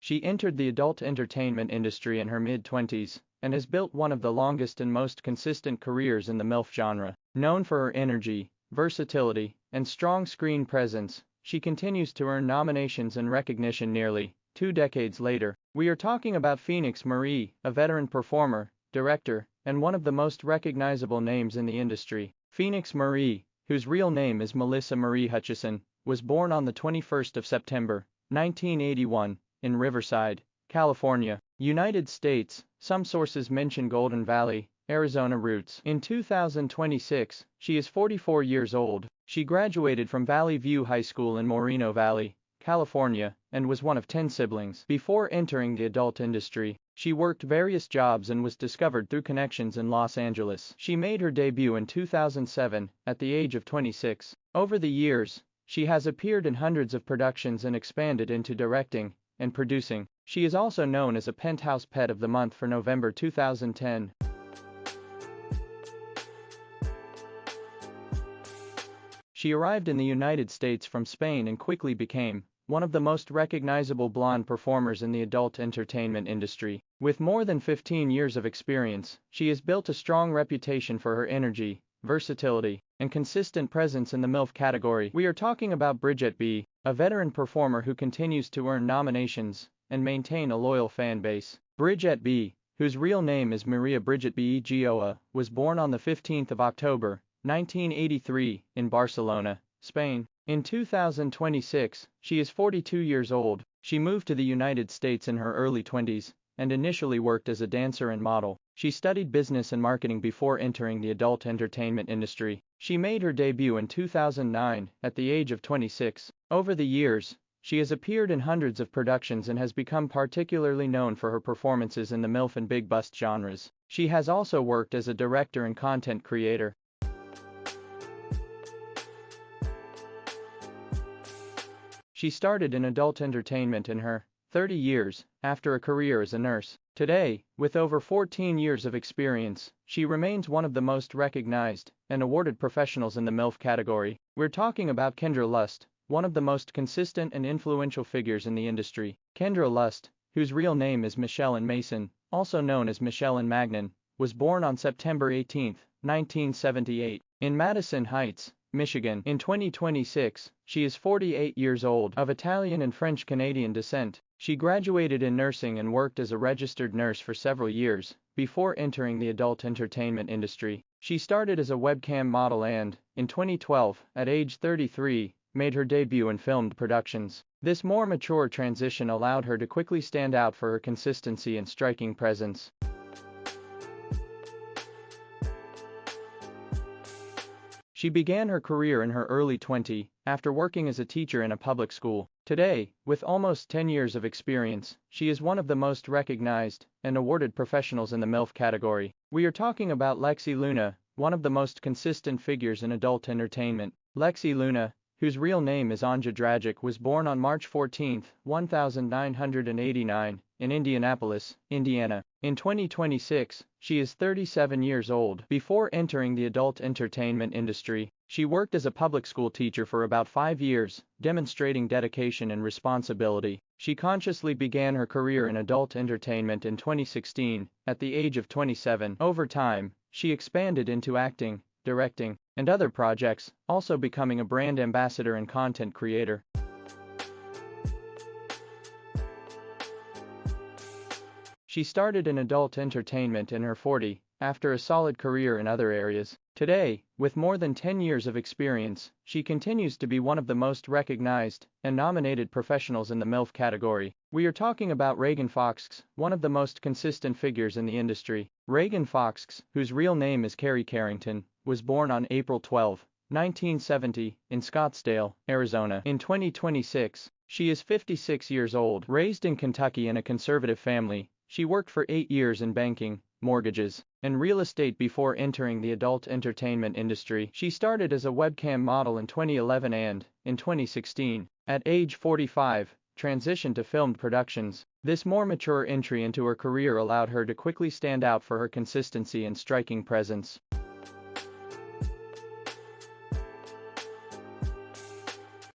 She entered the adult entertainment industry in her mid-20s and has built one of the longest and most consistent careers in the MILF genre. Known for her energy, versatility, and strong screen presence, she continues to earn nominations and recognition nearly 2 decades later. We are talking about Phoenix Marie, a veteran performer, director, and one of the most recognizable names in the industry. Phoenix Marie, whose real name is Melissa Marie Hutchison, was born on the 21st of September, 1981, in Riverside, California, United States. Some sources mention Golden Valley, Arizona roots. In 2026, she is 44 years old. She graduated from Valley View High School in Moreno Valley, California, and was one of 10 siblings. Before entering the adult industry, she worked various jobs and was discovered through connections in Los Angeles. She made her debut in 2007, at the age of 26. Over the years, she has appeared in hundreds of productions and expanded into directing and producing. She is also known as a Penthouse Pet of the Month for November 2010. She arrived in the United States from Spain and quickly became one of the most recognizable blonde performers in the adult entertainment industry. With more than 15 years of experience, she has built a strong reputation for her energy, versatility, and consistent presence in the MILF category. We are talking about Bridget B., a veteran performer who continues to earn nominations and maintain a loyal fan base. Bridget B., whose real name is Maria Bridget B. Gioa, was born on the 15th of October, 1983, in Barcelona, Spain. In 2026, she is 42 years old. She moved to the United States in her early 20s and initially worked as a dancer and model. She studied business and marketing before entering the adult entertainment industry. She made her debut in 2009 at the age of 26. Over the years, she has appeared in hundreds of productions and has become particularly known for her performances in the MILF and big bust genres. She has also worked as a director and content creator. She started in adult entertainment in her 30 years after a career as a nurse. Today, with over 14 years of experience, she remains one of the most recognized and awarded professionals in the MILF category. We're talking about Kendra Lust, one of the most consistent and influential figures in the industry. Kendra Lust, whose real name is Michelle Ann Mason, also known as Michelle Ann Magnan, was born on September 18, 1978, in Madison Heights, Michigan. In 2026, she is 48 years old, of Italian and French-Canadian descent. She graduated in nursing and worked as a registered nurse for several years before entering the adult entertainment industry. She started as a webcam model and, in 2012, at age 33, made her debut in filmed productions. This more mature transition allowed her to quickly stand out for her consistency and striking presence. She began her career in her early 20s, after working as a teacher in a public school. Today, with almost 10 years of experience, she is one of the most recognized and awarded professionals in the MILF category. We are talking about Lexi Luna, one of the most consistent figures in adult entertainment. Lexi Luna, whose real name is Anja Dragic, was born on March 14, 1989, in Indianapolis, Indiana. In 2026, she is 37 years old. Before entering the adult entertainment industry, she worked as a public school teacher for about 5 years, demonstrating dedication and responsibility. She consciously began her career in adult entertainment in 2016, at the age of 27. Over time, she expanded into acting, directing, and other projects, also becoming a brand ambassador and content creator. She started in adult entertainment in her 40s, after a solid career in other areas. Today, with more than 10 years of experience, she continues to be one of the most recognized and nominated professionals in the MILF category. We are talking about Reagan Fox, one of the most consistent figures in the industry. Reagan Fox, whose real name is Carrie Carrington, was born on April 12, 1970, in Scottsdale, Arizona. In 2026, she is 56 years old. Raised in Kentucky in a conservative family, she worked for 8 years in banking, mortgages, and real estate before entering the adult entertainment industry. She started as a webcam model in 2011 and, in 2016, at age 45, transitioned to filmed productions. This more mature entry into her career allowed her to quickly stand out for her consistency and striking presence.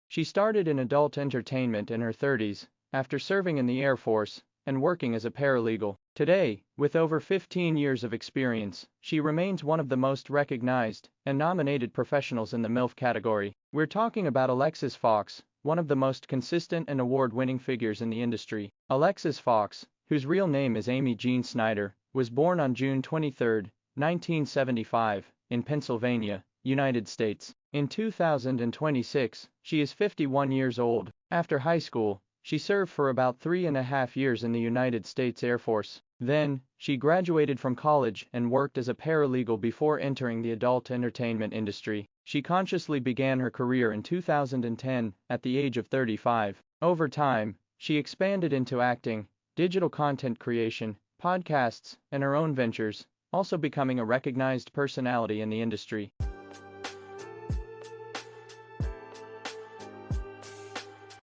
She started in adult entertainment in her 30s, after serving in the Air Force and working as a paralegal. Today, with over 15 years of experience, she remains one of the most recognized and nominated professionals in the MILF category. We're talking about Alexis Fox, one of the most consistent and award-winning figures in the industry. Alexis Fox, whose real name is Amy Jean Snyder, was born on June 23, 1975, in Pennsylvania, United States. In 2026, she is 51 years old. After high school, she served for about 3.5 years in the United States Air Force. Then, she graduated from college and worked as a paralegal before entering the adult entertainment industry. She consciously began her career in 2010 at the age of 35. Over time, she expanded into acting, digital content creation, podcasts, and her own ventures, also becoming a recognized personality in the industry.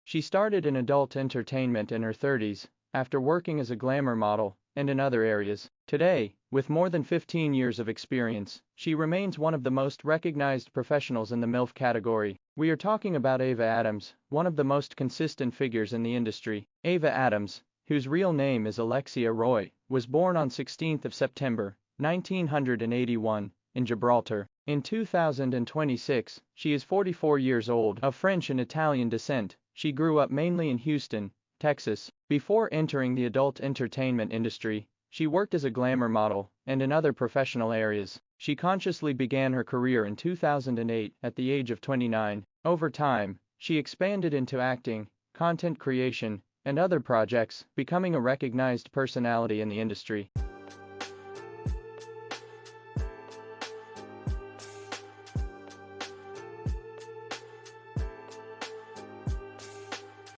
She started in adult entertainment in her 30s, after working as a glamour model and in other areas. Today, with more than 15 years of experience, she remains one of the most recognized professionals in the MILF category. We are talking about Ava Adams, one of the most consistent figures in the industry. Ava Adams, whose real name is Alexia Roy, was born on 16th of September, 1981, in Gibraltar. In 2026, she is 44 years old, of French and Italian descent. She grew up mainly in Houston, Texas. Before entering the adult entertainment industry, she worked as a glamour model and in other professional areas. She consciously began her career in 2008 at the age of 29. Over time, she expanded into acting, content creation, and other projects, becoming a recognized personality in the industry.